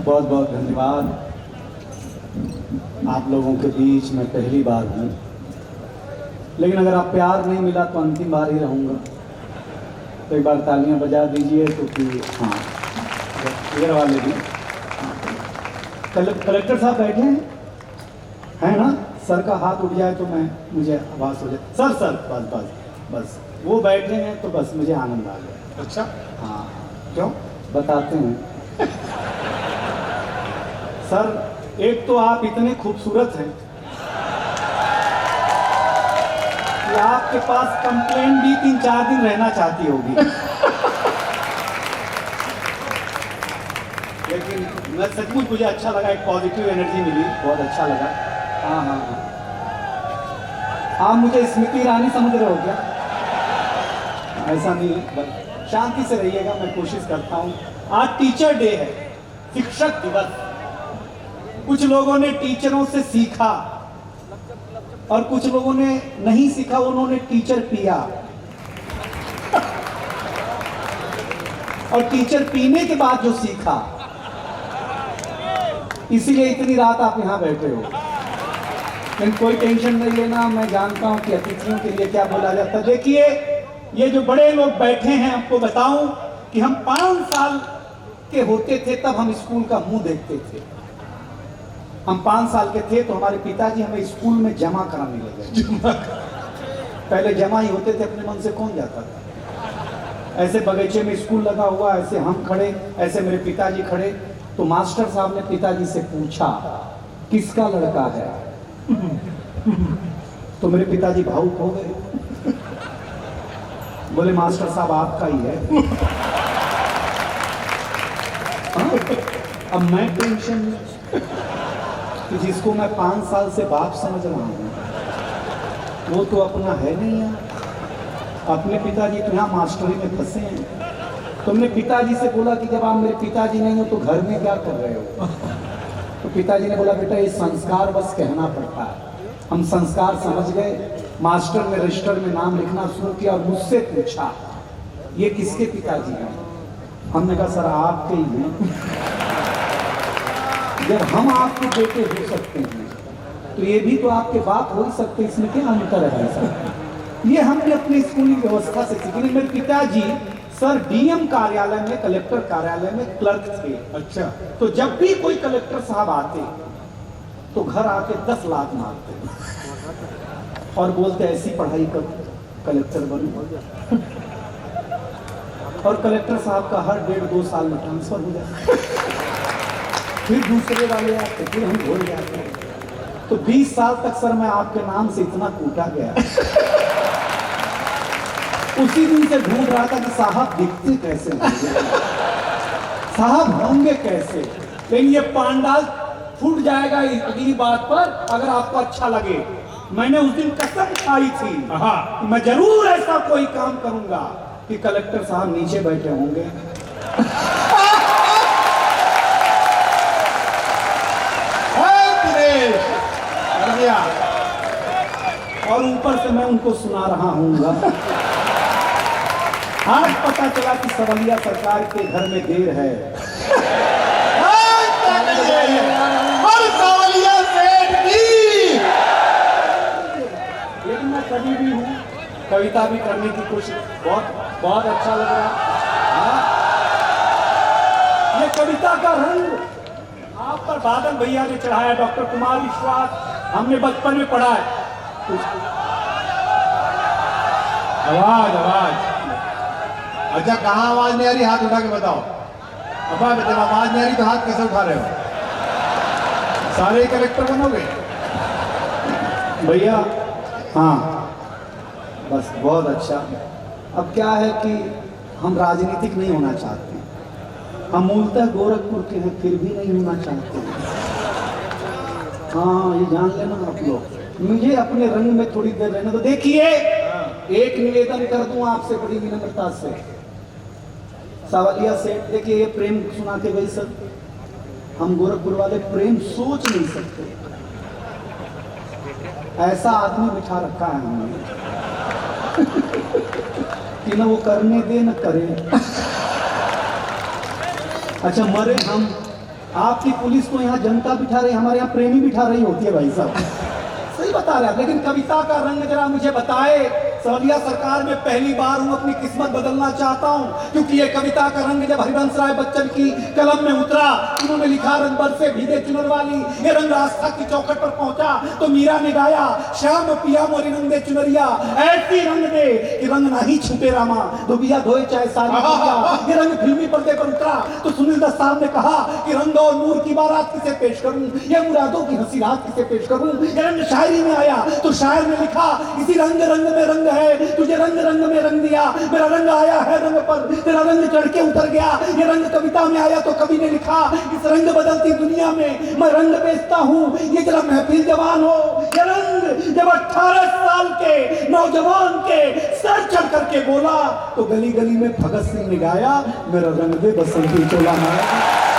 बहुत बहुत धन्यवाद। आप लोगों के बीच मैं पहली बार हूँ, लेकिन अगर आप प्यार नहीं मिला तो अंतिम बार ही रहूँगा। तो एक बार तालियां बजा दीजिए क्योंकि हाँ, इधर वाले भी। कलेक्टर साहब बैठे हैं, है ना? सर का हाथ उठ जाए तो मुझे आवाज़ हो जाए। सर बस बस बस, वो बैठे हैं तो बस मुझे आनंद आ गया। अच्छा, हाँ, क्यों बताते हैं। सर, एक तो आप इतने खूबसूरत हैं कि आपके पास कंप्लेन भी 3-4 दिन रहना चाहती होगी। लेकिन मैं सचमुच, मुझे अच्छा लगा, एक पॉजिटिव एनर्जी मिली, बहुत अच्छा लगा। हाँ, आप मुझे स्मृति ईरानी समझ रहे हो क्या? ऐसा नहीं है, शांति से रहिएगा, मैं कोशिश करता हूँ। आज टीचर डे है, शिक्षक दिवस। कुछ लोगों ने टीचरों से सीखा और कुछ लोगों ने नहीं सीखा, उन्होंने टीचर पिया। और टीचर पीने के बाद जो सीखा, इसीलिए इतनी रात आप यहां बैठे हो। लेकिन कोई टेंशन नहीं लेना, मैं जानता हूं कि अतिथियों के लिए क्या बोला जाता है। देखिए, ये जो बड़े लोग बैठे हैं, आपको बताऊं कि हम 5 साल के होते थे तब हम स्कूल का मुंह देखते थे। हम 5 साल के थे तो हमारे पिताजी हमें स्कूल में जमा कराने लगे। पहले जमा ही होते थे, अपने मन से कौन जाता था। ऐसे बगीचे में स्कूल लगा हुआ, ऐसे हम खड़े, ऐसे मेरे पिताजी खड़े। तो मास्टर साहब ने पिताजी से पूछा, किसका लड़का है? तो मेरे पिताजी भावुक हो गए, बोले मास्टर साहब आपका ही है। अब मैं टेंशन में कि जिसको मैं 5 साल से बाप समझ रहा हूँ, वो तो अपना है नहीं है। अपने पिताजी तो यहाँ मास्टरी में फंसे हैं। तुमने पिताजी से बोला कि जब आप मेरे पिताजी नहीं हो तो घर में क्या कर रहे हो? तो पिताजी ने बोला, बेटा ये संस्कार बस कहना पड़ता है। हम संस्कार समझ गए। मास्टर ने रजिस्टर में नाम लिखना शुरू किया और मुझसे पूछा, ये किसके पिताजी हैं? हमने कहा, सर आपके ही हैं। जब हम आपके बेटे हो सकते हैं तो ये भी तो आपके बाप हो ही सकते, इसमें क्या अंतर है? सर, ये हमने अपनी स्कूली व्यवस्था से सीखी। मेरे पिताजी सर डीएम कार्यालय में, कलेक्टर कार्यालय में क्लर्क थे। अच्छा, तो जब भी कोई कलेक्टर साहब आते तो घर आके 10 लाख मारते और बोलते ऐसी पढ़ाई कर, कलेक्टर बनो। और कलेक्टर साहब का हर 1.5-2 साल में ट्रांसफर हो जाता। फिर दूसरे वाले आते, फिर हम भूल जाते। तो 20 साल तक सर मैं आपके नाम से इतना कूटा गया। उसी दिन से ढूंढ रहा था कि साहब दिखते कैसे होंगे, साहब होंगे कैसे। लेकिन ये पांडाल फूट जाएगा अगली बात पर, अगर आपको अच्छा लगे। मैंने उस दिन कसम खाई थी कि मैं जरूर ऐसा कोई काम करूंगा कि कलेक्टर साहब नीचे बैठे होंगे। और ऊपर से मैं उनको सुना रहा हूँ। आज पता चला कि सवलिया सरकार के घर में देर है। लेकिन मैं कभी भी हूँ, कविता भी करने की कोशिश, बहुत अच्छा लग रहा है। ये कविता का रंग आप पर बादल भैया ने चढ़ाया, डॉक्टर कुमार विश्वास, हमने बचपन में पढ़ा है। आवाज। अच्छा, कहाँ आवाज नहीं आ रही? हाथ उठा के बताओ। अब जब आवाज नहीं आ रही तो हाथ कैसे उठा रहे हो? सारे कलेक्टर बनोगे भैया? हाँ, बस बहुत अच्छा। अब क्या है कि हम राजनीतिक नहीं होना चाहते। हम मूलतः गोरखपुर के हैं, फिर भी नहीं होना चाहते। हाँ, ये जान लेना आप लोग। मुझे अपने रंग में थोड़ी देर रहना तो। देखिए, एक निवेदन कर दूं आपसे बड़ी विनम्रता से। सावलिया सेठ, देखिए ये प्रेम सुना के गई सर। हम गोरखपुर वाले प्रेम सोच नहीं सकते। ऐसा आदमी बिठा रखा है हमने कि न वो करने दे न करे। अच्छा, मरे हम आपकी पुलिस को यहाँ जनता बिठा रही, हमारे यहाँ प्रेमी बिठा रही होती है भाई साहब। सही बता रहे हैं, लेकिन कविता का रंग जरा मुझे बताए। सवलिया सरकार में पहली बार हूं, अपनी किस्मत बदलना चाहता हूं, क्योंकि ये कविता का रंग जब हरिवंश राय बच्चन की कलम में उतरा, उन्होंने लिखा रंग बरसे भीगे चुनर वाली, ये रंग आस्था की चौखट पर पहुंचा तो मीरा ने गाया, श्याम पिया मोरी रंग दे चुनरिया, ऐसी रंग दे कि रंग नहीं छूटे रामा, धोबिया धोए चाहे सारी दुनिया। ये रंग फिल्मी पर्दे पर उतरा तो सुनील दत्त साहब ने कहा कि रंग और नूर की बारात किसे पेश करूं, ये मुरादों की हंसी रात किसे पेश करूं। ये रंग शायरी में आया तो शायर ने लिखा, इसी रंग रंग में रंग है, तुझे रंग रंग में रंग दिया, मेरा रंग आया है रंग पर, तेरा रंग चढ़ के उतर गया। ये रंग कविता में आया तो कवि ने लिखा, इस रंग बदलती दुनिया में मैं रंग बेचता हूँ, ये जरा महफिल जवान हो। ये रंग जब 18 साल के नौजवान के सर चढ़ करके बोला तो गली गली में भगत सिंह ने गाया, मेरा रंग दे बसंती चोला मारा।